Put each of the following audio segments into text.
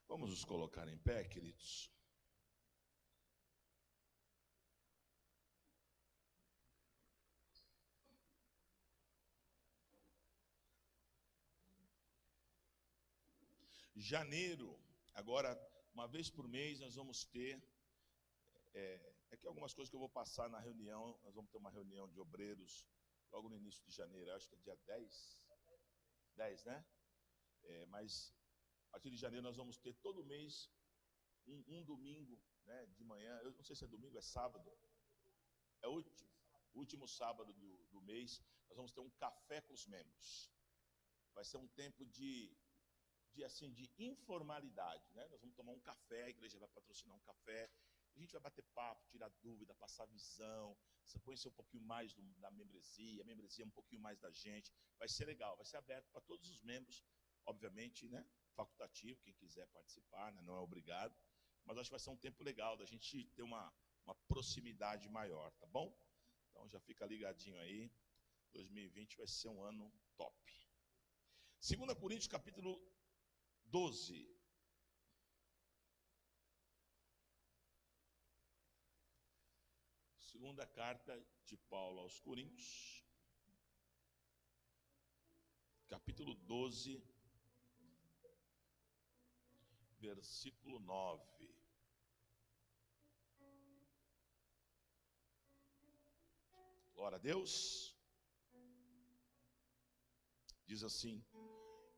Vamos nos colocar em pé, queridos. Janeiro, agora, uma vez por mês, nós vamos ter... Aqui algumas coisas que eu vou passar na reunião. Nós vamos ter uma reunião de obreiros logo no início de janeiro, acho que é dia 10. 10, né? Mas a partir de janeiro nós vamos ter todo mês um domingo, né, de manhã. Eu não sei se é domingo, é sábado. É o último sábado do mês. Nós vamos ter um café com os membros. Vai ser um tempo de informalidade, né? Nós vamos tomar um café, a igreja vai patrocinar um café. A gente vai bater papo, tirar dúvida, passar visão, conhecer um pouquinho mais da membresia, a membresia um pouquinho mais da gente. Vai ser legal, vai ser aberto para todos os membros, obviamente, né? Facultativo, quem quiser participar, né? Não é obrigado. Mas acho que vai ser um tempo legal da gente ter uma proximidade maior, tá bom? Então já fica ligadinho aí. 2020 vai ser um ano top. 2 Coríntios capítulo 12. Segunda carta de Paulo aos Coríntios, capítulo 12, versículo 9. Glória a Deus. Diz assim: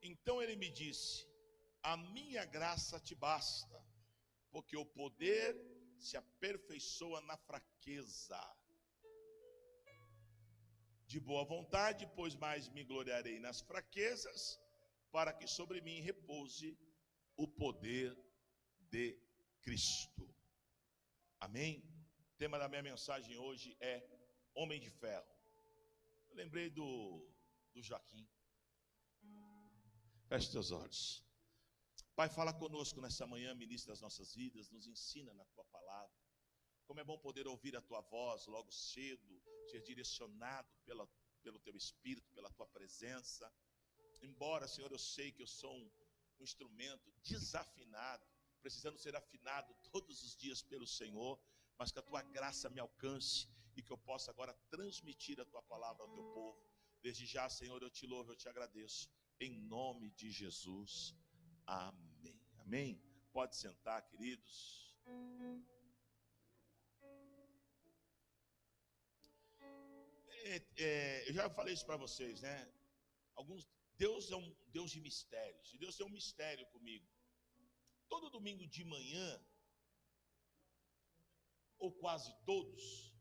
então ele me disse: a minha graça te basta, porque o poder se aperfeiçoa na fraqueza. De boa vontade, pois mais me gloriarei nas fraquezas, para que sobre mim repouse o poder de Cristo. Amém? O tema da minha mensagem hoje é Homem de Ferro. Eu lembrei do Joaquim. Feche teus olhos. Pai, fala conosco nessa manhã, ministra as nossas vidas, nos ensina na tua palavra. Como é bom poder ouvir a tua voz logo cedo, ser direcionado pelo teu Espírito, pela tua presença. Embora, Senhor, eu sei que eu sou um instrumento desafinado, precisando ser afinado todos os dias pelo Senhor, mas que a tua graça me alcance e que eu possa agora transmitir a tua palavra ao teu povo. Desde já, Senhor, eu te louvo, eu te agradeço. Em nome de Jesus. Amém. Amém. Pode sentar, queridos. Eu já falei isso para vocês, né? Deus é um Deus de mistérios. E Deus tem um mistério comigo. Todo domingo de manhã, ou quase todos,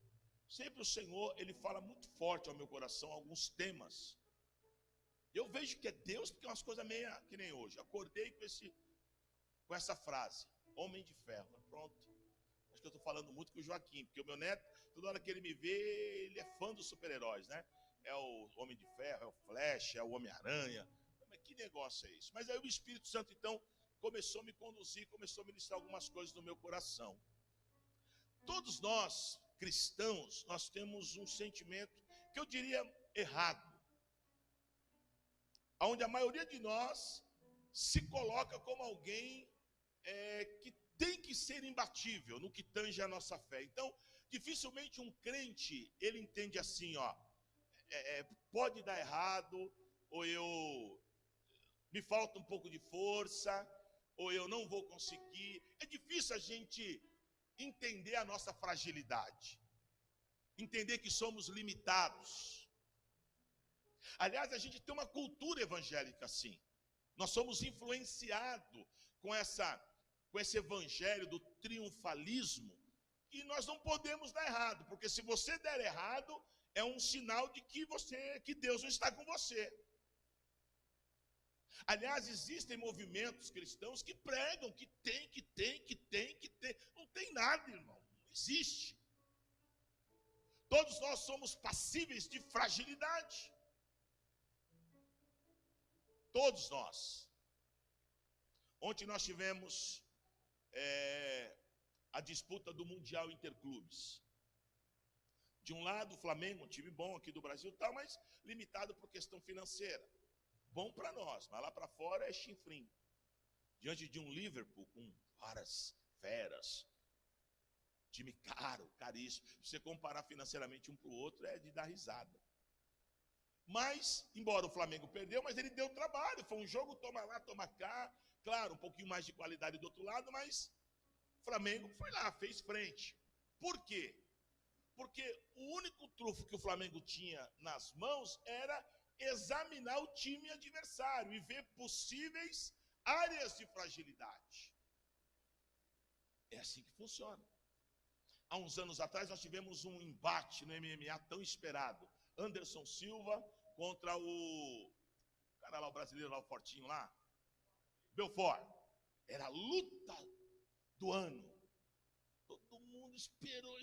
sempre o Senhor, Ele fala muito forte ao meu coração alguns temas. Eu vejo que é Deus, porque é umas coisas meio que nem hoje. Acordei com essa frase: Homem de Ferro. Pronto. Acho que eu estou falando muito com o Joaquim, porque o meu neto, toda hora que ele me vê, ele é fã dos super-heróis, né? É o Homem de Ferro, é o Flash, é o Homem-Aranha. Mas que negócio é isso? Mas aí o Espírito Santo, então, começou a me conduzir, começou a ministrar algumas coisas no meu coração. Todos nós, cristãos, nós temos um sentimento que eu diria errado, onde a maioria de nós se coloca como alguém que tem que ser imbatível no que tange a nossa fé. Então, dificilmente um crente, ele entende assim, ó, pode dar errado, ou me falta um pouco de força, ou eu não vou conseguir. É difícil a gente entender a nossa fragilidade, entender que somos limitados. Aliás, a gente tem uma cultura evangélica assim. Nós somos influenciados com esse evangelho do triunfalismo, e nós não podemos dar errado, porque se você der errado, é um sinal de que Deus não está com você. Aliás, existem movimentos cristãos que pregam que tem. Não tem nada, irmão. Não existe. Todos nós somos passíveis de fragilidade. Todos nós. Ontem nós tivemos a disputa do Mundial Interclubes. De um lado, o Flamengo, um time bom aqui do Brasil, tal, mas limitado por questão financeira. Bom para nós, mas lá para fora é chinfrim. diante de um Liverpool com várias feras, time caro, caríssimo. Se você comparar financeiramente um para o outro, é de dar risada. Mas, embora o Flamengo perdeu, mas ele deu trabalho. Foi um jogo toma lá, toma cá. Claro, um pouquinho mais de qualidade do outro lado, mas o Flamengo foi lá, fez frente. Por quê? Porque o único trunfo que o Flamengo tinha nas mãos era examinar o time adversário e ver possíveis áreas de fragilidade. É assim que funciona. Há uns anos atrás nós tivemos um embate no MMA tão esperado. Anderson Silva contra o cara lá, o brasileiro lá, o fortinho lá, Belfort. Era a luta do ano. Todo mundo esperou.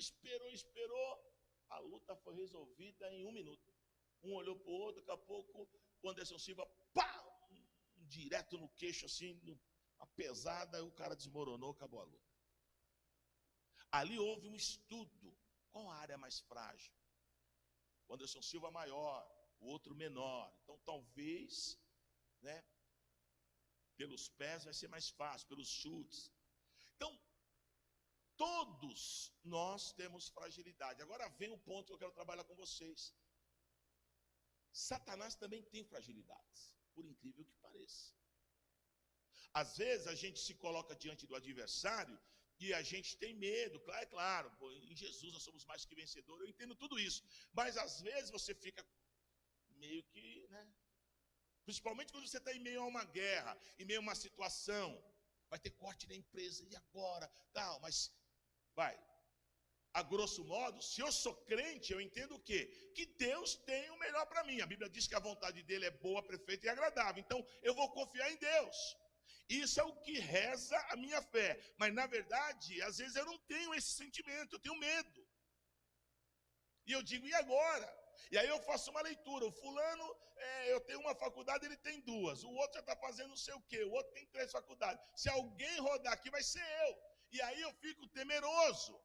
A luta foi resolvida em 1 minuto. Um olhou para o outro, daqui a pouco o Anderson Silva, pá! Direto no queixo, assim, uma pesada, e o cara desmoronou, acabou a luta. Ali houve um estudo. Qual a área mais frágil? O Anderson Silva maior, o outro menor. Então, talvez, né, pelos pés vai ser mais fácil, pelos chutes. Então, todos nós temos fragilidade. Agora vem o ponto que eu quero trabalhar com vocês. Satanás também tem fragilidades, por incrível que pareça. Às vezes a gente se coloca diante do adversário e a gente tem medo, claro, em Jesus nós somos mais que vencedores, eu entendo tudo isso. Mas às vezes você fica meio que, né? Principalmente quando você está em meio a uma guerra, em meio a uma situação. Vai ter corte na empresa, e agora? Tal, mas vai. A grosso modo, se eu sou crente, eu entendo o quê? Que Deus tem o melhor para mim. A Bíblia diz que a vontade dele é boa, perfeita e agradável. Então, eu vou confiar em Deus. Isso é o que reza a minha fé. Mas, na verdade, às vezes eu não tenho esse sentimento, eu tenho medo. E eu digo, e agora? E aí eu faço uma leitura. O fulano, eu tenho uma faculdade, ele tem 2. O outro já está fazendo não sei o quê. O outro tem 3 faculdades. Se alguém rodar aqui, vai ser eu. E aí eu fico temeroso.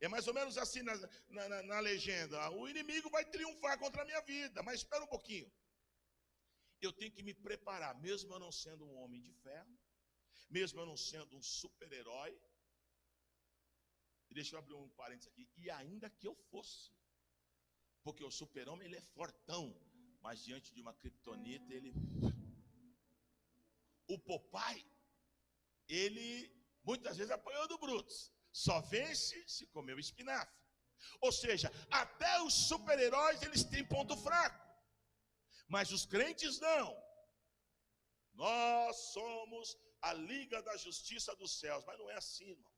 É mais ou menos assim na legenda. O inimigo vai triunfar contra a minha vida. Mas espera um pouquinho. Eu tenho que me preparar, mesmo eu não sendo um homem de ferro, mesmo eu não sendo um super-herói. E deixa eu abrir um parênteses aqui. E ainda que eu fosse. Porque o super-homem, ele é fortão. Mas diante de uma criptonita, ele... O Popeye, ele muitas vezes apanhou do Brutus. Só vence se comeu espinafre. Ou seja, até os super-heróis eles têm ponto fraco. Mas os crentes não. Nós somos a Liga da Justiça dos Céus. Mas não é assim, irmão.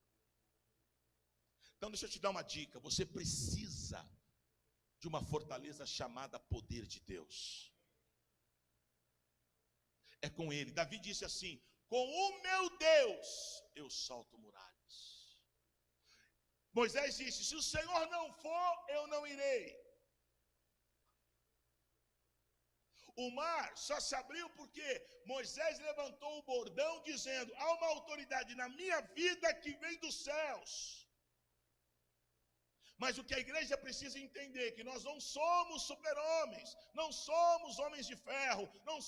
Então deixa eu te dar uma dica. Você precisa de uma fortaleza chamada poder de Deus. É com ele. Davi disse assim: com o meu Deus eu salto muralhas. Moisés disse: se o Senhor não for, eu não irei. O mar só se abriu porque Moisés levantou o bordão dizendo: há uma autoridade na minha vida que vem dos céus. Mas o que a igreja precisa entender é que nós não somos super-homens, não somos homens de ferro, não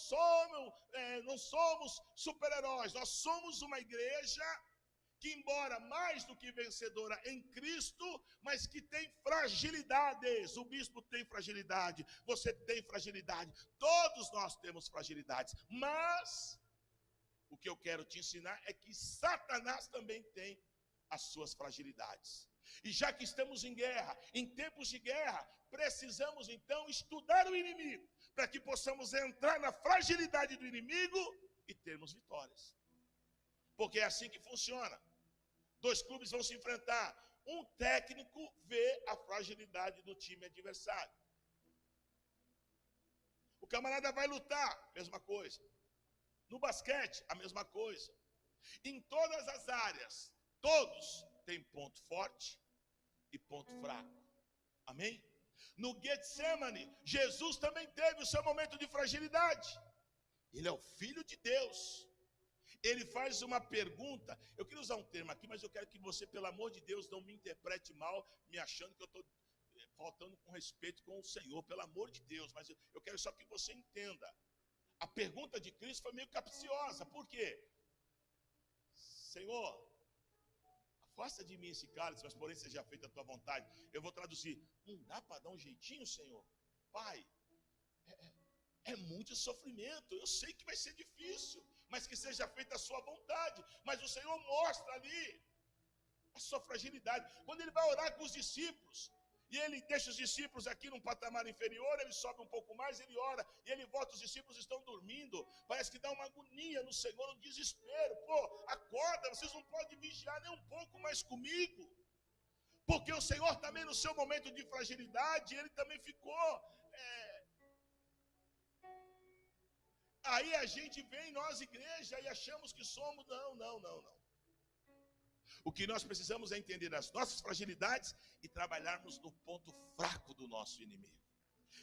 somos super-heróis. Nós somos uma igreja que, embora mais do que vencedora em Cristo, mas que tem fragilidades. O bispo tem fragilidade, você tem fragilidade, todos nós temos fragilidades. Mas o que eu quero te ensinar é que Satanás também tem as suas fragilidades. E já que estamos em guerra, em tempos de guerra, precisamos então estudar o inimigo, para que possamos entrar na fragilidade do inimigo e termos vitórias. Porque é assim que funciona. 2 clubes vão se enfrentar. Um técnico vê a fragilidade do time adversário. O camarada vai lutar, mesma coisa. No basquete, a mesma coisa. Em todas as áreas, todos têm ponto forte e ponto fraco. Amém? No Getsemane, Jesus também teve o seu momento de fragilidade. Ele é o Filho de Deus. Ele faz uma pergunta. Eu queria usar um termo aqui, mas eu quero que você, pelo amor de Deus, não me interprete mal, me achando que eu estou faltando com respeito com o Senhor. Pelo amor de Deus, mas eu quero só que você entenda. A pergunta de Cristo foi meio capciosa. Por quê? Senhor, afasta de mim esse cálice, mas porém seja feita a tua vontade. Eu vou traduzir: não dá para dar um jeitinho, Senhor? Pai, é muito sofrimento, eu sei que vai ser difícil, mas que seja feita a sua vontade. Mas o Senhor mostra ali a sua fragilidade. Quando ele vai orar com os discípulos, e ele deixa os discípulos aqui num patamar inferior, ele sobe um pouco mais, ele ora, e ele volta, os discípulos estão dormindo. Parece que dá uma agonia no Senhor, um desespero. Pô, acorda, vocês não podem vigiar nem um pouco mais comigo. Porque o Senhor também, no seu momento de fragilidade, ele também ficou... Aí a gente vem, nós igreja, e achamos que somos... Não. O que nós precisamos é entender as nossas fragilidades e trabalharmos no ponto fraco do nosso inimigo.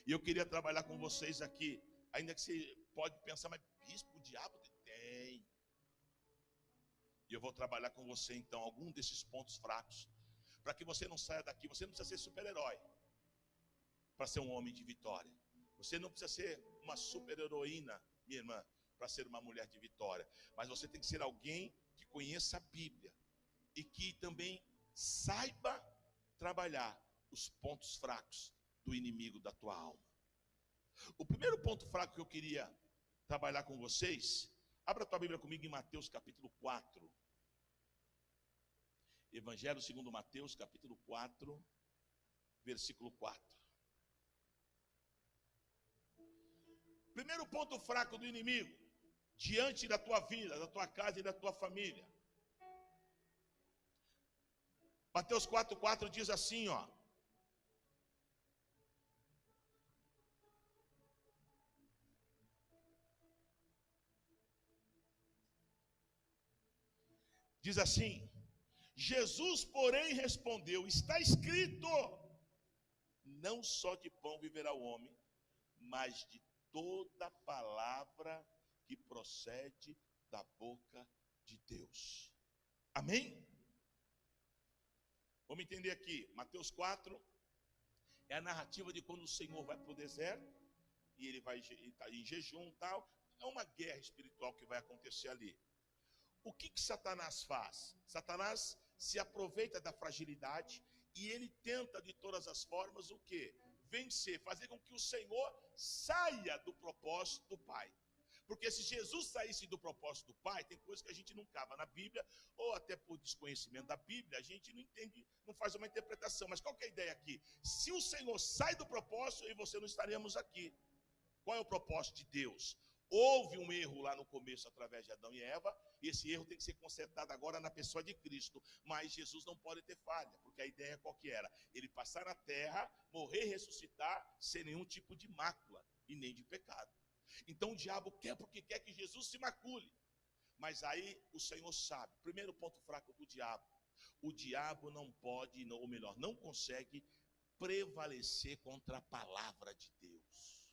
E eu queria trabalhar com vocês aqui, ainda que você pode pensar, mas bispo, o diabo tem. E eu vou trabalhar com você então algum desses pontos fracos, para que você não saia daqui. Você não precisa ser super-herói para ser um homem de vitória. Você não precisa ser uma super-heroína, minha irmã, para ser uma mulher de vitória. Mas você tem que ser alguém que conheça a Bíblia e que também saiba trabalhar os pontos fracos do inimigo da tua alma. O primeiro ponto fraco que eu queria trabalhar com vocês, abra a tua Bíblia comigo em Mateus capítulo 4. Evangelho segundo Mateus capítulo 4, versículo 4. Primeiro ponto fraco do inimigo, diante da tua vida, da tua casa e da tua família. Mateus 4,4 diz assim, ó. Diz assim: Jesus, porém, respondeu: está escrito, não só de pão viverá o homem, mas de toda palavra que procede da boca de Deus. Amém? Vamos entender aqui, Mateus 4 é a narrativa de quando o Senhor vai para o deserto, e ele está em jejum e tal. É uma guerra espiritual que vai acontecer ali. O que Satanás faz? Satanás se aproveita da fragilidade e ele tenta de todas as formas o quê? Vencer, fazer com que o Senhor saia do propósito do Pai. Porque se Jesus saísse do propósito do Pai, tem coisas que a gente não cava na Bíblia, ou até por desconhecimento da Bíblia, a gente não entende, não faz uma interpretação. Mas qual que é a ideia aqui? Se o Senhor sai do propósito, eu e você não estaríamos aqui. Qual é o propósito de Deus? Houve um erro lá no começo através de Adão e Eva, e esse erro tem que ser consertado agora na pessoa de Cristo. Mas Jesus não pode ter falha, porque a ideia qual que era? Ele passar na terra, morrer e ressuscitar sem nenhum tipo de mácula e nem de pecado. Então o diabo quer porque quer que Jesus se macule. Mas aí o Senhor sabe, primeiro ponto fraco do diabo: o diabo não pode, ou melhor, não consegue prevalecer contra a palavra de Deus.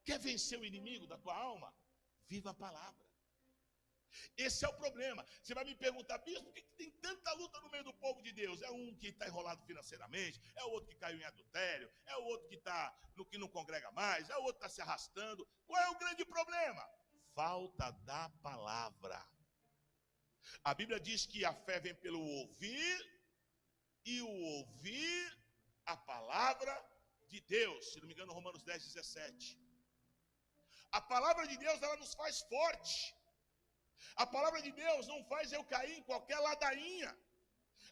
Quer vencer o inimigo da tua alma? Viva a palavra. Esse é o problema. Você vai me perguntar: bispo, por que tem tanta luta no meio do povo de Deus? É um que está enrolado financeiramente, é o outro que caiu em adultério, é o outro que está no que não congrega mais, é o outro que está se arrastando. Qual é o grande problema? Falta da palavra. A Bíblia diz que a fé vem pelo ouvir, e o ouvir a palavra de Deus. Se não me engano, Romanos 10:17. A palavra de Deus, ela nos faz forte. A palavra de Deus não faz eu cair em qualquer ladainha.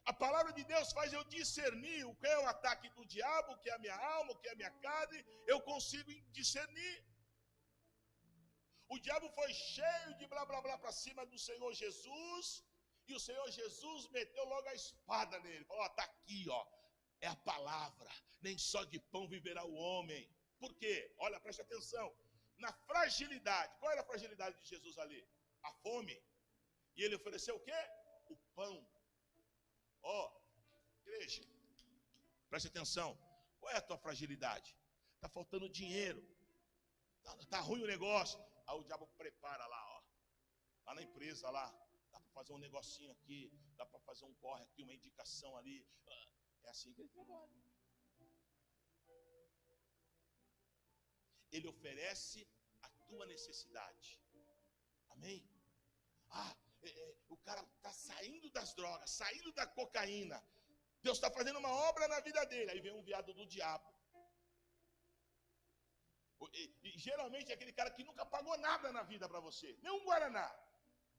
A palavra de Deus faz eu discernir o que é o ataque do diabo, o que é a minha alma, o que é a minha carne. Eu consigo discernir. O diabo foi cheio de blá blá blá para cima do Senhor Jesus, e o Senhor Jesus meteu logo a espada nele. Falou: ó, tá aqui, ó, é a palavra. Nem só de pão viverá o homem. Por quê? Olha, preste atenção. Na fragilidade, qual era a fragilidade de Jesus ali? A fome. E ele ofereceu o quê? O pão. Ó, igreja, preste atenção. Qual é a tua fragilidade? Está faltando dinheiro. Tá ruim o negócio. Aí o diabo prepara lá, ó. Lá na empresa lá. Dá para fazer um negocinho aqui. Dá para fazer um corre aqui, uma indicação ali. É assim que ele trabalha. Ele oferece a tua necessidade. Amém? O cara está das drogas, saindo da cocaína. Deus está fazendo uma obra na vida dele. Aí vem um viado do diabo. E geralmente é aquele cara que nunca pagou nada na vida para você, nem um guaraná.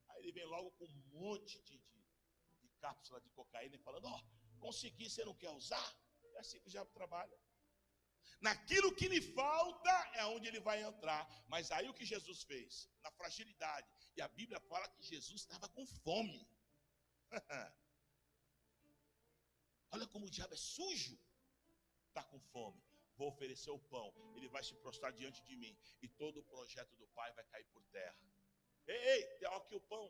Aí ele vem logo com um monte de cápsula de cocaína e falando: ó, consegui, você não quer usar? É assim que o diabo trabalha. Naquilo que lhe falta é onde ele vai entrar. Mas aí o que Jesus fez? Na fragilidade. E a Bíblia fala que Jesus estava com fome. Olha como o diabo é sujo. Está com fome. Vou oferecer o pão. Ele vai se prostrar diante de mim. E todo o projeto do Pai vai cair por terra. Ei, tem aqui o pão.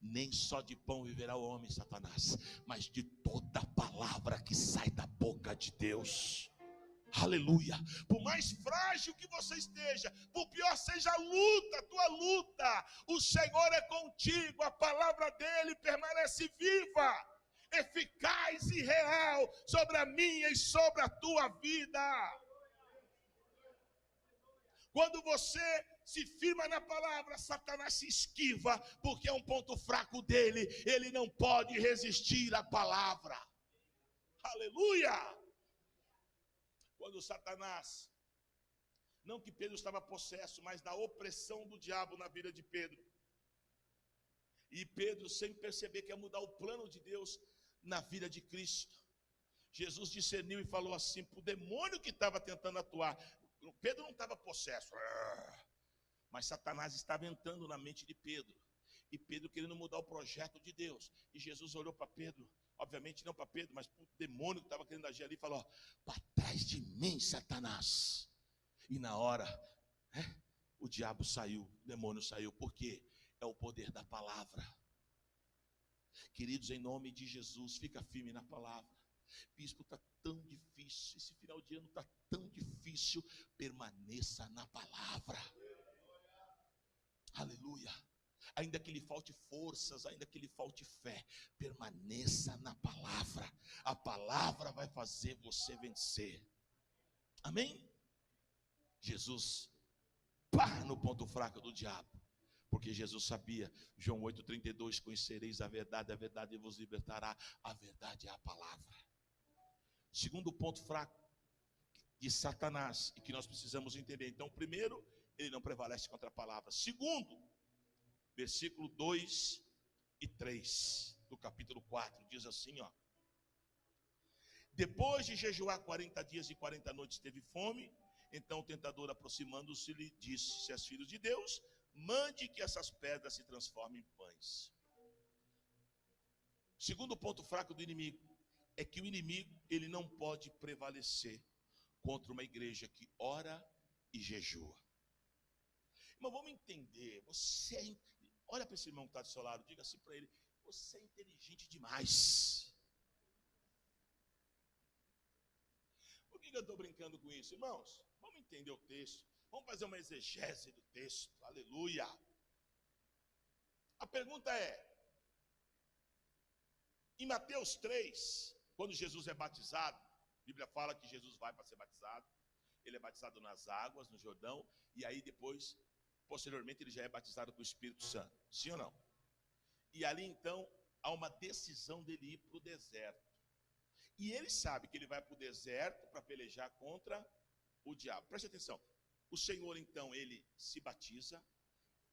Nem só de pão viverá o homem, Satanás, mas de toda a palavra que sai da boca de Deus. Aleluia. Por mais frágil que você esteja, por pior seja a luta, a tua luta, o Senhor é contigo. A palavra dele permanece viva, eficaz e real sobre a minha e sobre a tua vida. Quando você se firma na palavra, Satanás se esquiva, porque é um ponto fraco dele. Ele não pode resistir à palavra. Aleluia. Quando Satanás, não que Pedro estava possesso, mas da opressão do diabo na vida de Pedro. E Pedro, sem perceber que ia mudar o plano de Deus na vida de Cristo, Jesus discerniu e falou assim para o demônio que estava tentando atuar. Pedro não estava possesso, mas Satanás estava entrando na mente de Pedro. E Pedro querendo mudar o projeto de Deus. E Jesus olhou para Pedro, obviamente não para Pedro, mas para o demônio que estava querendo agir ali, e falou: para trás de mim, Satanás. E na hora, o diabo saiu, o demônio saiu. Por quê? É o poder da palavra. Queridos, em nome de Jesus, fica firme na palavra. Bispo, está tão difícil, esse final de ano está tão difícil. Permaneça na palavra. Aleluia. Ainda que lhe falte forças, ainda que lhe falte fé, permaneça na palavra. A palavra vai fazer você vencer. Amém? Jesus, pá, no ponto fraco do diabo. Porque Jesus sabia, João 8,32, conhecereis a verdade vos libertará. A verdade é a palavra. Segundo ponto fraco de Satanás, e que nós precisamos entender. Então, primeiro, ele não prevalece contra a palavra. Segundo, versículo 2 e 3 do capítulo 4, diz assim, ó: depois de jejuar 40 dias e 40 noites teve fome. Então o tentador, aproximando-se, lhe disse: se és filho de Deus, mande que essas pedras se transformem em pães. Segundo ponto fraco do inimigo é que o inimigo, ele não pode prevalecer contra uma igreja que ora e jejua. Mas vamos entender, olha para esse irmão que está do seu lado, diga assim para ele: você é inteligente demais. Por que eu estou brincando com isso, irmãos? Vamos entender o texto, vamos fazer uma exegese do texto, aleluia. A pergunta é, em Mateus 3, quando Jesus é batizado, a Bíblia fala que Jesus vai para ser batizado, ele é batizado nas águas, no Jordão, e aí depois, posteriormente, ele já é batizado com o Espírito Santo, sim ou não? E ali então, há uma decisão dele ir para o deserto. E ele sabe que ele vai para o deserto para pelejar contra o diabo. Preste atenção, o Senhor então, ele se batiza,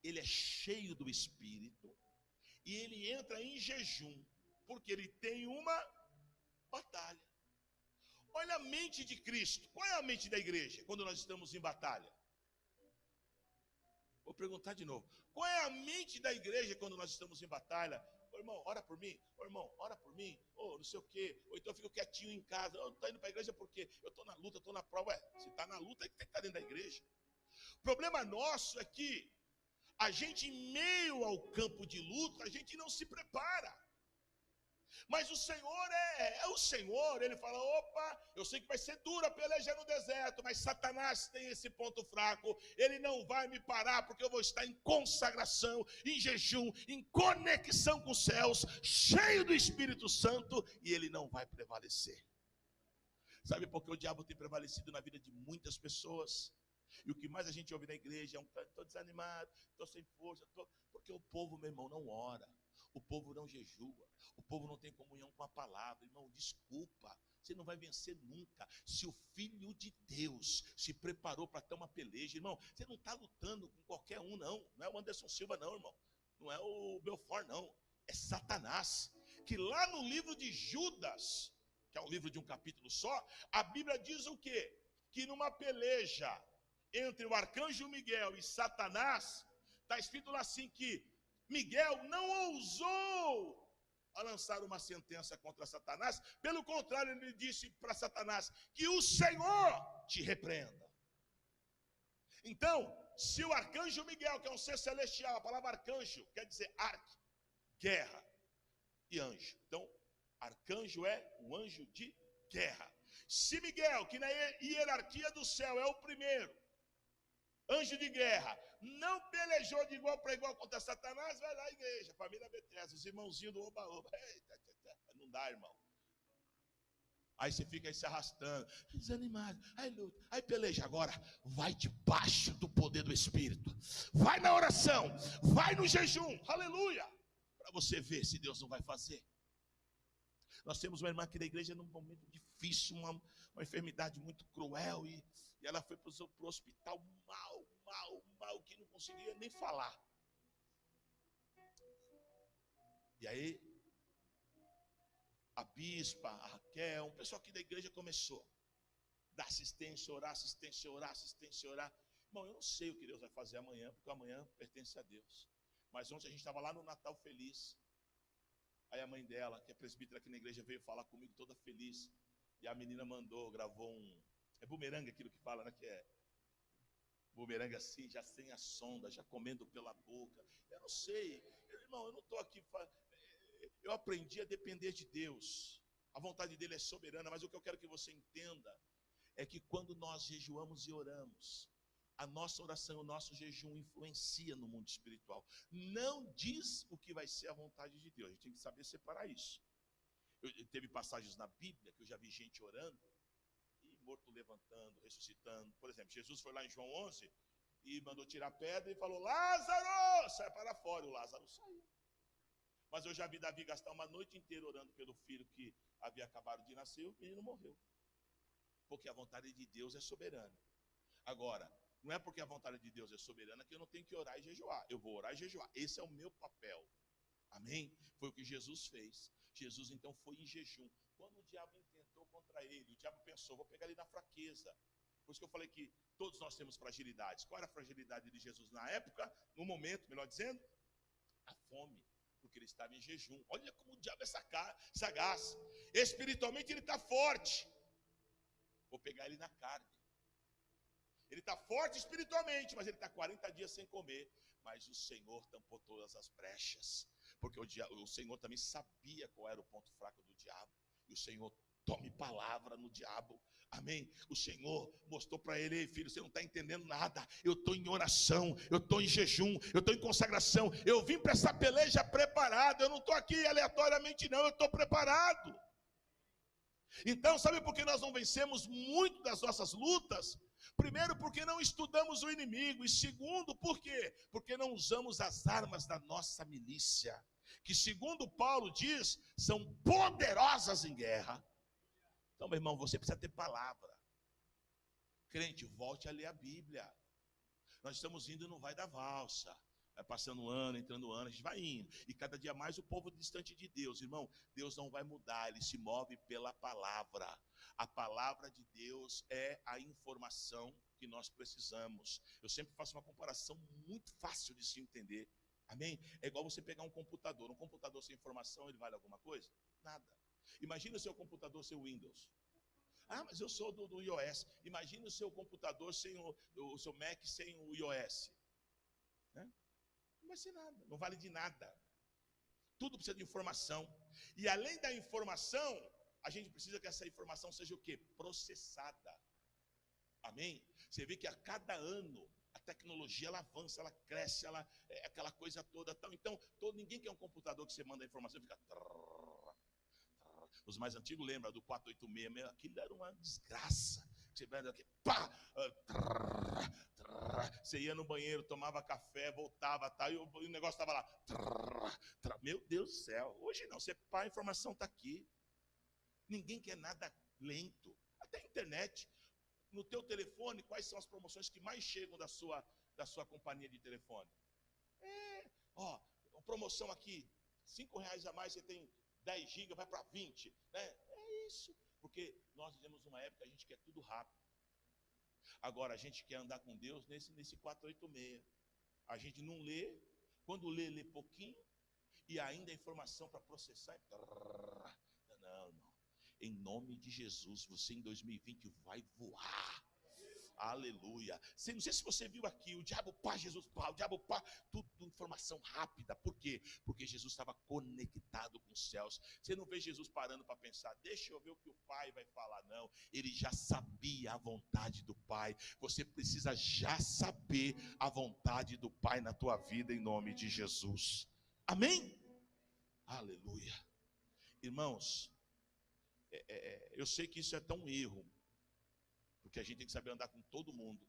ele é cheio do Espírito, e ele entra em jejum, porque ele tem uma batalha. Olha a mente de Cristo. Qual é a mente da igreja quando nós estamos em batalha? Vou perguntar de novo. Qual é a mente da igreja quando nós estamos em batalha? Ô irmão, ora por mim. Ô irmão, ora por mim. Ô, não sei o quê. Ou então eu fico quietinho em casa. Eu não estou indo para a igreja porque eu estou na luta, estou na prova. Ué, se está na luta, tem que estar dentro da igreja. O problema nosso é que a gente, em meio ao campo de luta, a gente não se prepara. Mas o Senhor é o Senhor. Ele fala: opa, eu sei que vai ser dura a peleja no deserto, mas Satanás tem esse ponto fraco. Ele não vai me parar, porque eu vou estar em consagração, em jejum, em conexão com os céus, cheio do Espírito Santo, e ele não vai prevalecer. Sabe por que o diabo tem prevalecido na vida de muitas pessoas? E o que mais a gente ouve na igreja é estou desanimado, estou sem força, porque o povo, meu irmão, não ora. o povo não jejua, o povo não tem comunhão com a palavra. Irmão, desculpa, você não vai vencer nunca. Se o Filho de Deus se preparou para ter uma peleja, irmão, você não está lutando com qualquer um, não. Não é o Anderson Silva, não, irmão. Não é o Belfort, não. É Satanás. Que lá no livro de Judas, que é um livro de um capítulo só, a Bíblia diz o quê? Que numa peleja entre o arcanjo Miguel e Satanás, está escrito lá assim que Miguel não ousou a lançar uma sentença contra Satanás. Pelo contrário, ele disse para Satanás: que o Senhor te repreenda. Então, se o arcanjo Miguel, que é um ser celestial, a palavra arcanjo quer dizer arque, guerra e anjo. Então, arcanjo é o anjo de guerra. Se Miguel, que na hierarquia do céu é o primeiro anjo de guerra, não pelejou de igual para igual contra Satanás, vai lá, igreja, família Bethesda, os irmãozinhos do oba-oba. Não dá, irmão. Aí você fica aí se arrastando, desanimado, aí luta, aí peleja. Agora, vai debaixo do poder do Espírito, vai na oração, vai no jejum, aleluia, para você ver se Deus não vai fazer. Nós temos uma irmã aqui da igreja num momento difícil, uma enfermidade muito cruel, e ela foi para o hospital mal, que não conseguia nem falar. E aí, a bispa, a Raquel, um pessoal aqui da igreja começou a dar assistência, orar. Irmão, eu não sei o que Deus vai fazer amanhã, porque amanhã pertence a Deus. Mas ontem a gente estava lá no Natal Feliz. Aí a mãe dela, que é presbítera aqui na igreja, veio falar comigo toda feliz. E a menina gravou é bumerangue aquilo que fala, né? Que é bumerangue assim, já sem a sonda, já comendo pela boca. Eu não sei, irmão, eu não estou aqui. Eu aprendi a depender de Deus. A vontade dele é soberana, mas o que eu quero que você entenda é que quando nós jejuamos e oramos, a nossa oração, o nosso jejum influencia no mundo espiritual. Não diz o que vai ser a vontade de Deus. A gente tem que saber separar isso. Teve passagens na Bíblia que eu já vi gente orando e morto levantando, ressuscitando. Por exemplo, Jesus foi lá em João 11 e mandou tirar a pedra e falou: Lázaro, sai para fora. O Lázaro saiu. Mas eu já vi Davi gastar uma noite inteira orando pelo filho que havia acabado de nascer e o menino morreu. Porque a vontade de Deus é soberana. Agora, não é porque a vontade de Deus é soberana que eu não tenho que orar e jejuar. Eu vou orar e jejuar. Esse é o meu papel. Amém? Foi o que Jesus fez. Jesus então foi em jejum. Quando o diabo intentou contra ele, o diabo pensou: vou pegar ele na fraqueza. Por isso que eu falei que todos nós temos fragilidades. Qual era a fragilidade de Jesus na época? No momento, melhor dizendo, a fome. Porque ele estava em jejum. Olha como o diabo é sagaz. Espiritualmente ele está forte. Vou pegar ele na carne. Ele está forte espiritualmente, mas ele está 40 dias sem comer. Mas o Senhor tampou todas as brechas. Porque o Senhor também sabia qual era o ponto fraco do diabo. E o Senhor tome palavra no diabo. Amém? O Senhor mostrou para ele: ei, filho, você não está entendendo nada. Eu estou em oração, eu estou em jejum, eu estou em consagração. Eu vim para essa peleja preparado. Eu não estou aqui aleatoriamente, não. Eu estou preparado. Então, sabe por que nós não vencemos muito das nossas lutas? Primeiro, porque não estudamos o inimigo. E segundo, por quê? Porque não usamos as armas da nossa milícia, que segundo Paulo diz, são poderosas em guerra. Então, meu irmão, você precisa ter palavra. Crente, volte a ler a Bíblia. Nós estamos indo e não vai dar valsa. Vai passando um ano, entrando um ano, a gente vai indo. E cada dia mais o povo distante de Deus. Irmão, Deus não vai mudar, ele se move pela palavra. A palavra de Deus é a informação que nós precisamos. Eu sempre faço uma comparação muito fácil de se entender. Amém? É igual você pegar um computador. Um computador sem informação, ele vale alguma coisa? Nada. Imagina o seu computador sem o Windows. Ah, mas eu sou do iOS. Imagina o seu computador sem o seu Mac sem o iOS. Né? Não vai ser nada, não vale de nada. Tudo precisa de informação. E além da informação, a gente precisa que essa informação seja o quê? Processada. Amém? Você vê que a cada ano a tecnologia ela avança, ela cresce, ela é aquela coisa toda. Então, ninguém quer um computador que você manda a informação e fica... Os mais antigos lembram do 486, aquilo era uma desgraça. Você vai aqui, pá, Você ia no banheiro, tomava café, voltava, tá, e o negócio estava lá. Meu Deus do céu. Hoje não, você pá, a informação está aqui. Ninguém quer nada lento. Até a internet. No teu telefone, quais são as promoções que mais chegam da sua companhia de telefone? Ó, promoção aqui, R$ 5 a mais, você tem 10 GB, vai para 20, né? É isso. Porque nós vivemos uma época que a gente quer tudo rápido. Agora, a gente quer andar com Deus nesse 486. A gente não lê, quando lê pouquinho, e ainda a informação para processar. Não, irmão. Em nome de Jesus, você em 2020 vai voar. Aleluia. Não sei se você viu aqui, o diabo pá, Jesus pá, o diabo pá, tudo informação rápida. Por quê? Porque Jesus estava conectado com os céus. Você não vê Jesus parando para pensar, deixa eu ver o que o Pai vai falar, não. Ele já sabia a vontade do Pai. Você precisa já saber a vontade do Pai na tua vida, em nome de Jesus. Amém? Aleluia. Irmãos, eu sei que isso é tão erro, porque a gente tem que saber andar com todo mundo.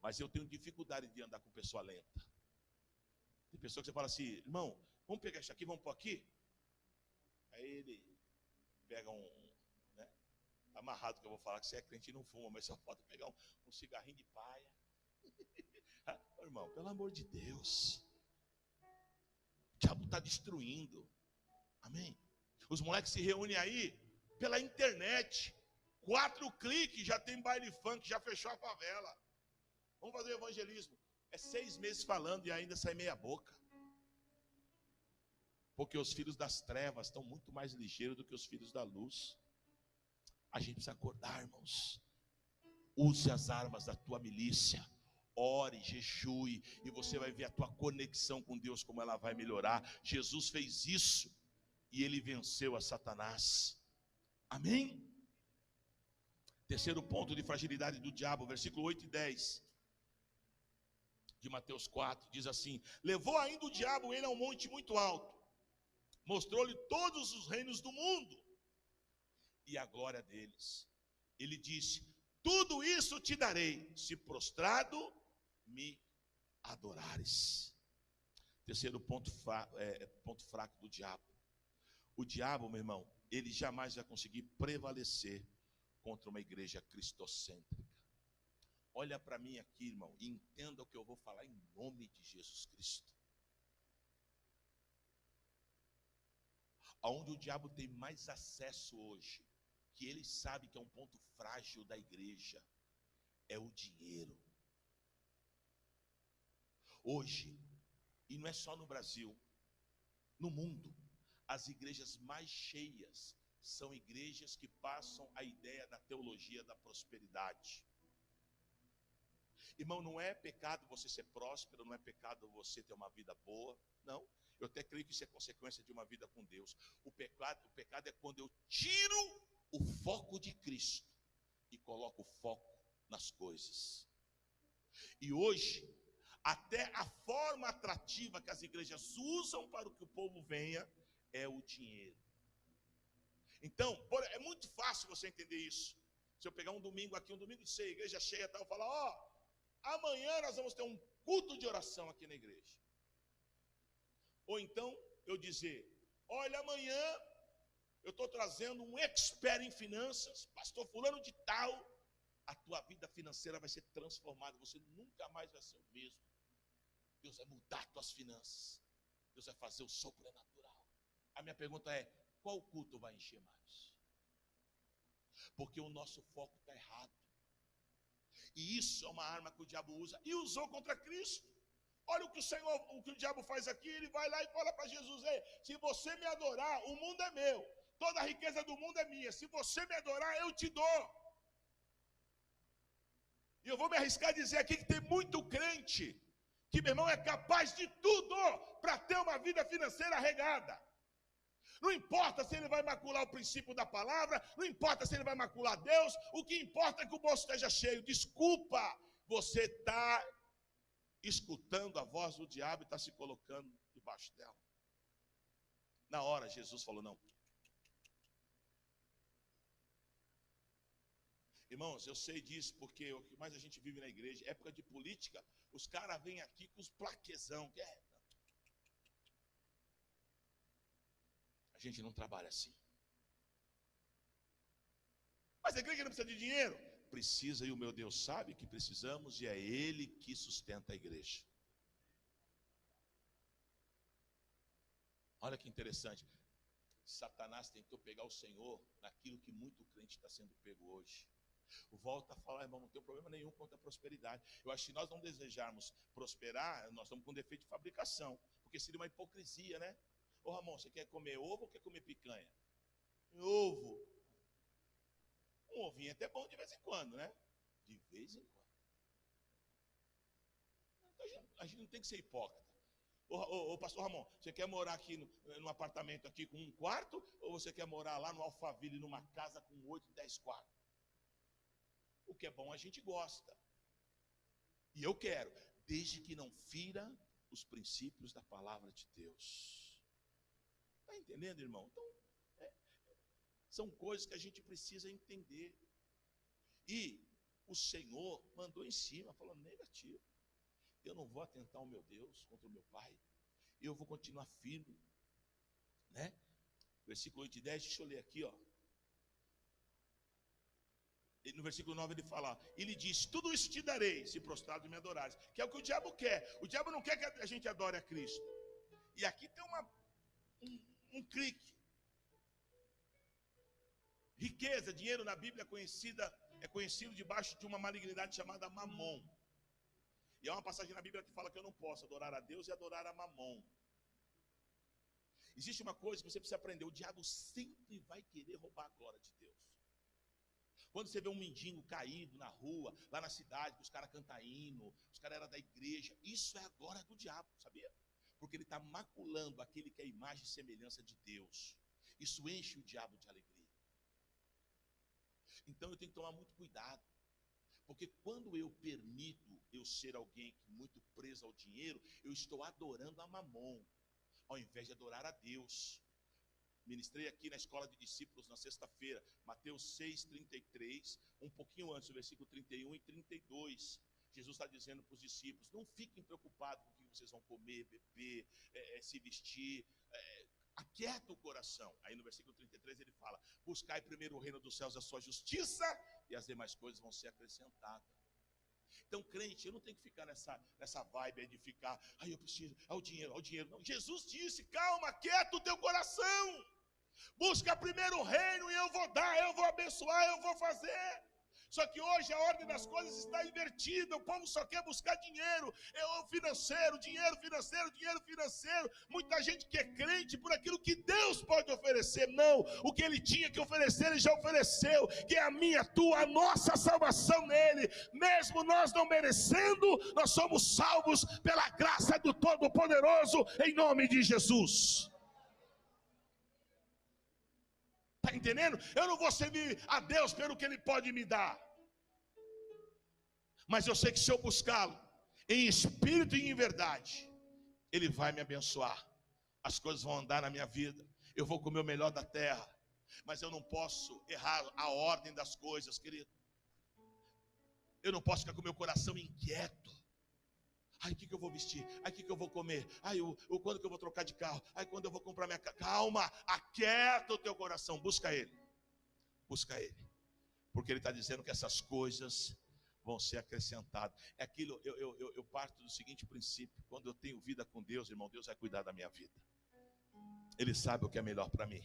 Mas eu tenho dificuldade de andar com pessoa lenta. Tem pessoa que você fala assim, irmão, vamos pegar isso aqui, vamos pôr aqui. Aí ele pega né, amarrado que eu vou falar, que você é crente e não fuma, mas só pode pegar um cigarrinho de paia. Irmão, pelo amor de Deus. O diabo está destruindo. Amém? Os moleques se reúnem aí pela internet. 4 cliques, já tem baile funk, já fechou a favela. Vamos fazer evangelismo. É 6 meses falando e ainda sai meia boca. Porque os filhos das trevas estão muito mais ligeiros do que os filhos da luz. A gente precisa acordar, irmãos. Use as armas da tua milícia. Ore, jejue, e você vai ver a tua conexão com Deus, como ela vai melhorar. Jesus fez isso e ele venceu a Satanás. Amém? Terceiro ponto de fragilidade do diabo, versículo 8 e 10 de Mateus 4, diz assim: levou ainda o diabo ele a um monte muito alto, mostrou-lhe todos os reinos do mundo e a glória deles. Ele disse: tudo isso te darei, se prostrado me adorares. Terceiro ponto fraco do diabo. O diabo, meu irmão, ele jamais vai conseguir prevalecer contra uma igreja cristocêntrica. Olha para mim aqui, irmão, e entenda o que eu vou falar em nome de Jesus Cristo. Aonde o diabo tem mais acesso hoje, que ele sabe que é um ponto frágil da igreja, é o dinheiro. Hoje, e não é só no Brasil, no mundo, as igrejas mais cheias são igrejas que passam a ideia da teologia da prosperidade. Irmão, não é pecado você ser próspero, não é pecado você ter uma vida boa, não. Eu até creio que isso é consequência de uma vida com Deus. O pecado é quando eu tiro o foco de Cristo e coloco o foco nas coisas. E hoje, até a forma atrativa que as igrejas usam para que o povo venha é o dinheiro. Então, é muito fácil você entender isso. Se eu pegar um domingo aqui, um domingo de ceia, igreja cheia, eu falar, amanhã nós vamos ter um culto de oração aqui na igreja. Ou então, eu dizer, olha, amanhã eu estou trazendo um expert em finanças, pastor fulano de tal, a tua vida financeira vai ser transformada, você nunca mais vai ser o mesmo. Deus vai mudar tuas finanças, Deus vai fazer o sobrenatural. A minha pergunta é, qual culto vai encher mais? Porque o nosso foco está errado. E isso é uma arma que o diabo usa e usou contra Cristo. Olha o que o diabo faz aqui, ele vai lá e fala para Jesus, se você me adorar, o mundo é meu, toda a riqueza do mundo é minha, se você me adorar, eu te dou. E eu vou me arriscar a dizer aqui que tem muito crente, que meu irmão é capaz de tudo para ter uma vida financeira regada. Não importa se ele vai macular o princípio da palavra, não importa se ele vai macular Deus, o que importa é que o bolso esteja cheio. Desculpa, você está escutando a voz do diabo e está se colocando debaixo dela. Na hora Jesus falou, não. Irmãos, eu sei disso porque o que mais a gente vive na igreja, época de política, os caras vêm aqui com os plaquezão. A gente não trabalha assim. Mas a igreja não precisa de dinheiro? Precisa, e o meu Deus sabe que precisamos, e é Ele que sustenta a igreja. Olha que interessante. Satanás tentou pegar o Senhor naquilo que muito crente está sendo pego hoje. Volta a falar, irmão, não tem problema nenhum contra a prosperidade. Eu acho que se nós não desejarmos prosperar, nós estamos com defeito de fabricação, porque seria uma hipocrisia, né? Ô Ramon, você quer comer ovo ou quer comer picanha? Ovo. Um ovinho é até bom de vez em quando, né? De vez em quando. A gente não tem que ser hipócrita. Ô pastor Ramon, você quer morar aqui no apartamento aqui com um quarto, ou você quer morar lá no Alphaville numa casa com 8, 10 quartos? O que é bom a gente gosta. E eu quero, desde que não fira os princípios da palavra de Deus. Está entendendo, irmão? Então, são coisas que a gente precisa entender. E o Senhor mandou em cima, falando negativo. Eu não vou atentar ao meu Deus contra o meu Pai. Eu vou continuar firme. Né? Versículo 8 e 10, deixa eu ler aqui, ó. No versículo 9 ele fala, ele diz, tudo isso te darei, se prostrado me adorares. Que é o que o diabo quer. O diabo não quer que a gente adore a Cristo. E aqui tem um clique. Riqueza, dinheiro na Bíblia é conhecido debaixo de uma malignidade chamada Mamon. E há uma passagem na Bíblia que fala que eu não posso adorar a Deus e adorar a Mamon. Existe uma coisa que você precisa aprender, o diabo sempre vai querer roubar a glória de Deus. Quando você vê um mendigo caído na rua, lá na cidade, que os caras cantam hino, os caras eram da igreja, isso é a glória do diabo, sabia? Porque ele está maculando aquele que é a imagem e semelhança de Deus. Isso enche o diabo de alegria. Então eu tenho que tomar muito cuidado. Porque quando eu permito eu ser alguém que muito preso ao dinheiro, eu estou adorando a Mamon, ao invés de adorar a Deus. Ministrei aqui na escola de discípulos na sexta-feira, Mateus 6:33, um pouquinho antes do versículo 31 e 32. Jesus está dizendo para os discípulos, não fiquem preocupados com o que vocês vão comer, beber, se vestir, aquieta o coração. Aí no versículo 33 ele fala, buscai primeiro o reino dos céus, a sua justiça, e as demais coisas vão ser acrescentadas. Então, crente, eu não tenho que ficar nessa vibe aí de ficar, eu preciso, ao dinheiro. Não, Jesus disse, calma, aquieta o teu coração. Busca primeiro o reino e eu vou dar, eu vou abençoar, eu vou fazer. Só que hoje a ordem das coisas está invertida. O povo só quer buscar dinheiro, dinheiro financeiro. Muita gente que é crente por aquilo que Deus pode oferecer. Não, o que Ele tinha que oferecer, Ele já ofereceu. Que é a minha, a tua, a nossa salvação nele. Mesmo nós não merecendo, nós somos salvos pela graça do Todo-Poderoso, em nome de Jesus. Está entendendo? Eu não vou servir a Deus pelo que Ele pode me dar. Mas eu sei que se eu buscá-lo em espírito e em verdade, Ele vai me abençoar. As coisas vão andar na minha vida. Eu vou comer o melhor da terra. Mas eu não posso errar a ordem das coisas, querido. Eu não posso ficar com o meu coração inquieto. O que eu vou vestir? O que eu vou comer? Quando que eu vou trocar de carro? Quando eu vou comprar minha casa? Calma, aquieta o teu coração, busca Ele. Busca Ele. Porque Ele está dizendo que essas coisas vão ser acrescentadas. É aquilo, eu parto do seguinte princípio. Quando eu tenho vida com Deus, irmão, Deus vai cuidar da minha vida. Ele sabe o que é melhor para mim.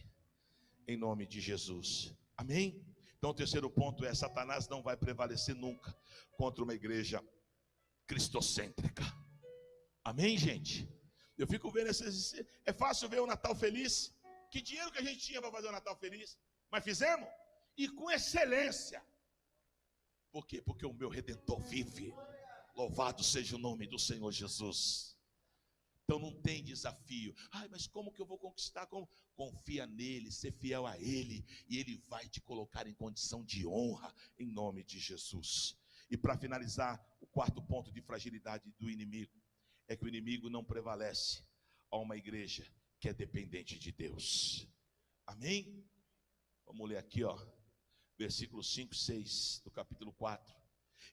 Em nome de Jesus. Amém? Então o terceiro ponto é, Satanás não vai prevalecer nunca contra uma igreja cristocêntrica. Amém, gente? Eu fico vendo é fácil ver o Natal feliz. Que dinheiro que a gente tinha para fazer o Natal feliz? Mas fizemos? E com excelência. Por quê? Porque o meu Redentor vive. Louvado seja o nome do Senhor Jesus. Então não tem desafio. Mas como que eu vou conquistar? Como? Confia nele, ser fiel a ele, e ele vai te colocar em condição de honra, em nome de Jesus. E para finalizar, o quarto ponto de fragilidade do inimigo é que o inimigo não prevalece a uma igreja que é dependente de Deus. Amém? Vamos ler aqui, ó. Versículos 5 e 6 do capítulo 4.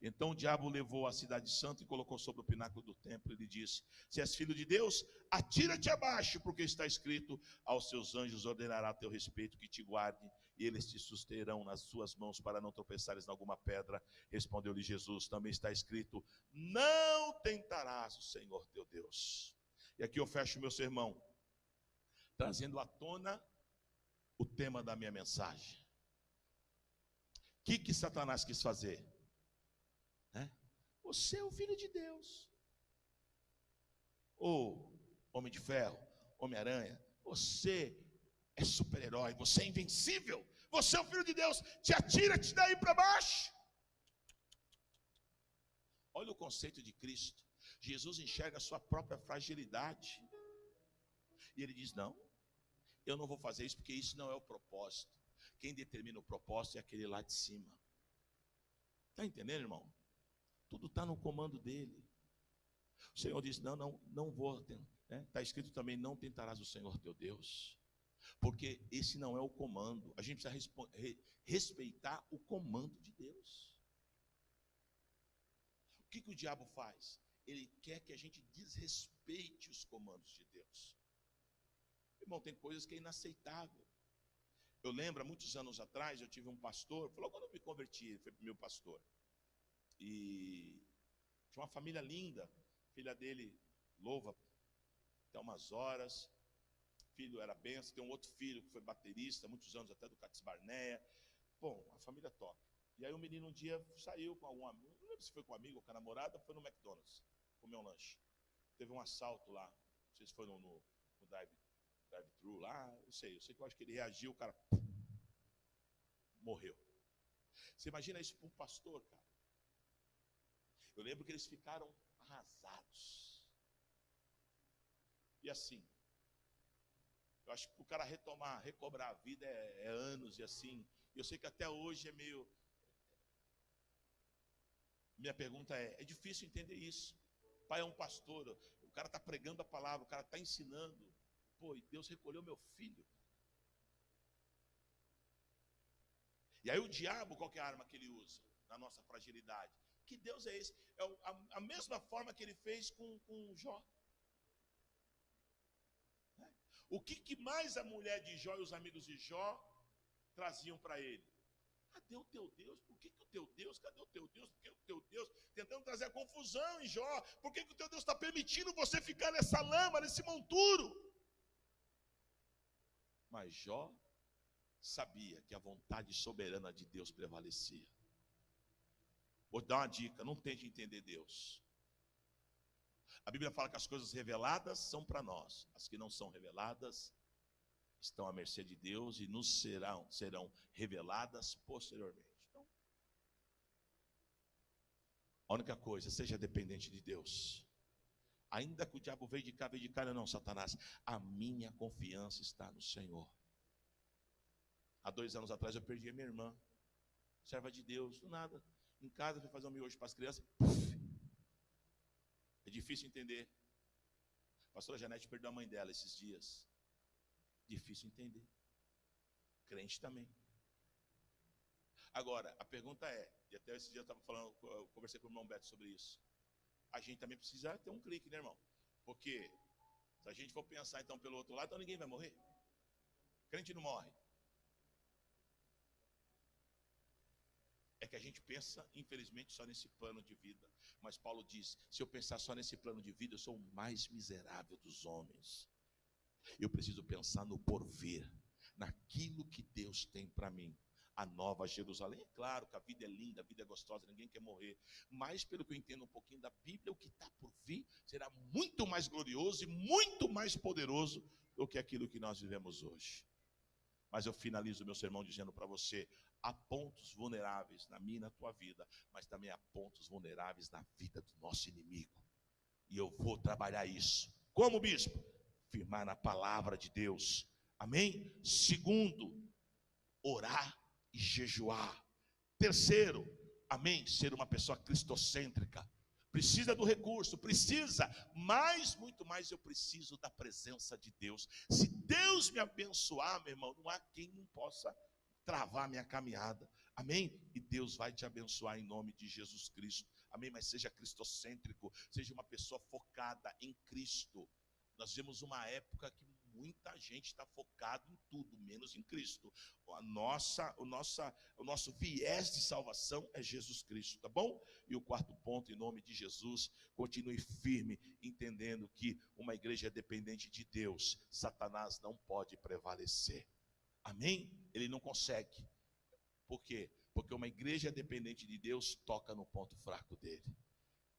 Então o diabo levou a cidade santa e colocou sobre o pináculo do templo. Ele disse: se és filho de Deus, atira-te abaixo, porque está escrito: aos seus anjos ordenará a teu respeito que te guardem, e eles te susterão nas suas mãos para não tropeçares em alguma pedra. Respondeu-lhe Jesus: também está escrito: não tentarás o Senhor teu Deus. E aqui eu fecho o meu sermão, trazendo à tona o tema da minha mensagem. O que Satanás quis fazer? Você é o filho de Deus. Ô Homem de Ferro, Homem-Aranha, você é super-herói, você é invencível, você é o filho de Deus, te atira-te daí para baixo. Olha o conceito de Cristo. Jesus enxerga a sua própria fragilidade. E ele diz: não, eu não vou fazer isso porque isso não é o propósito. Quem determina o propósito é aquele lá de cima. Está entendendo, irmão? Tudo está no comando dele. O Senhor disse: não vou. Está escrito também: não tentarás o Senhor teu Deus. Porque esse não é o comando. A gente precisa respeitar o comando de Deus. O que o diabo faz? Ele quer que a gente desrespeite os comandos de Deus. Irmão, tem coisas que é inaceitável. Eu lembro, há muitos anos atrás, eu tive um pastor, falou quando eu me converti, ele foi meu pastor. E tinha uma família linda, filha dele louva até umas horas, filho era benção, tem um outro filho que foi baterista, muitos anos até do Cates Barneia. Bom, a família toca. E aí o menino um dia saiu com algum amigo, não lembro se foi com um amigo ou com a namorada, foi no McDonald's, comer um lanche. Teve um assalto lá, não sei se foi no drive-thru lá, eu sei que eu acho que ele reagiu, o cara morreu. Você imagina isso para um pastor, cara? Eu lembro que eles ficaram arrasados. E assim, eu acho que o cara recobrar a vida é anos e assim. Eu sei que até hoje é meio... Minha pergunta é difícil entender isso. O pai é um pastor, o cara está pregando a palavra, o cara está ensinando. Pô, e Deus recolheu meu filho. E aí o diabo, qual que é a arma que ele usa na nossa fragilidade? Que Deus é esse? É a mesma forma que ele fez com Jó. O que mais a mulher de Jó e os amigos de Jó traziam para ele? Cadê o teu Deus? Por que o teu Deus? Cadê o teu Deus? Por que o teu Deus? Tentando trazer a confusão em Jó. Por que o teu Deus está permitindo você ficar nessa lama, nesse monturo? Mas Jó sabia que a vontade soberana de Deus prevalecia. Vou dar uma dica: não tente entender Deus. A Bíblia fala que as coisas reveladas são para nós, as que não são reveladas estão à mercê de Deus e nos serão reveladas posteriormente. Então, a única coisa, seja dependente de Deus. Ainda que o diabo veio de cá, não, Satanás, a minha confiança está no Senhor. Há 2 anos atrás eu perdi a minha irmã, serva de Deus, do nada. Em casa, fui fazer um miojo para as crianças. É difícil entender. A pastora Janete perdeu a mãe dela esses dias. Difícil entender. Crente também. Agora, a pergunta é, e até esse dia eu conversei com o irmão Beto sobre isso. A gente também precisa ter um clique, né, irmão? Porque se a gente for pensar então pelo outro lado, então ninguém vai morrer. Crente não morre. É que a gente pensa, infelizmente, só nesse plano de vida. Mas Paulo diz: se eu pensar só nesse plano de vida, eu sou o mais miserável dos homens. Eu preciso pensar no porvir, naquilo que Deus tem para mim. A nova Jerusalém. É claro que a vida é linda, a vida é gostosa, ninguém quer morrer. Mas, pelo que eu entendo um pouquinho da Bíblia, o que está por vir será muito mais glorioso e muito mais poderoso do que aquilo que nós vivemos hoje. Mas eu finalizo meu sermão dizendo para você: há pontos vulneráveis na minha e na tua vida, mas também há pontos vulneráveis na vida do nosso inimigo. E eu vou trabalhar isso. Como, bispo? Firmar na palavra de Deus. Amém? Segundo, orar e jejuar. Terceiro, amém? Ser uma pessoa cristocêntrica. Precisa do recurso, precisa, mas muito mais eu preciso da presença de Deus. Se Deus me abençoar, meu irmão, não há quem não possa travar minha caminhada. Amém? E Deus vai te abençoar em nome de Jesus Cristo. Amém? Mas seja cristocêntrico, seja uma pessoa focada em Cristo. Nós vemos uma época que muita gente está focado em tudo, menos em Cristo. O nosso viés de salvação é Jesus Cristo, tá bom? E o quarto ponto, em nome de Jesus, continue firme, entendendo que uma igreja dependente de Deus, Satanás não pode prevalecer. Amém? Ele não consegue. Por quê? Porque uma igreja dependente de Deus toca no ponto fraco dele.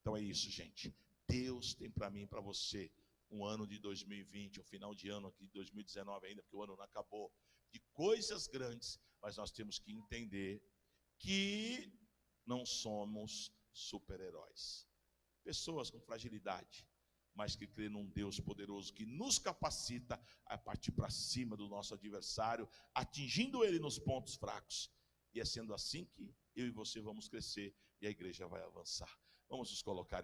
Então é isso, gente. Deus tem para mim e para você um ano de 2020, um final de ano aqui de 2019 ainda, porque o ano não acabou, de coisas grandes, mas nós temos que entender que não somos super-heróis. Pessoas com fragilidade, mas que crê num Deus poderoso que nos capacita a partir para cima do nosso adversário, atingindo ele nos pontos fracos. E é sendo assim que eu e você vamos crescer e a igreja vai avançar. Vamos nos colocar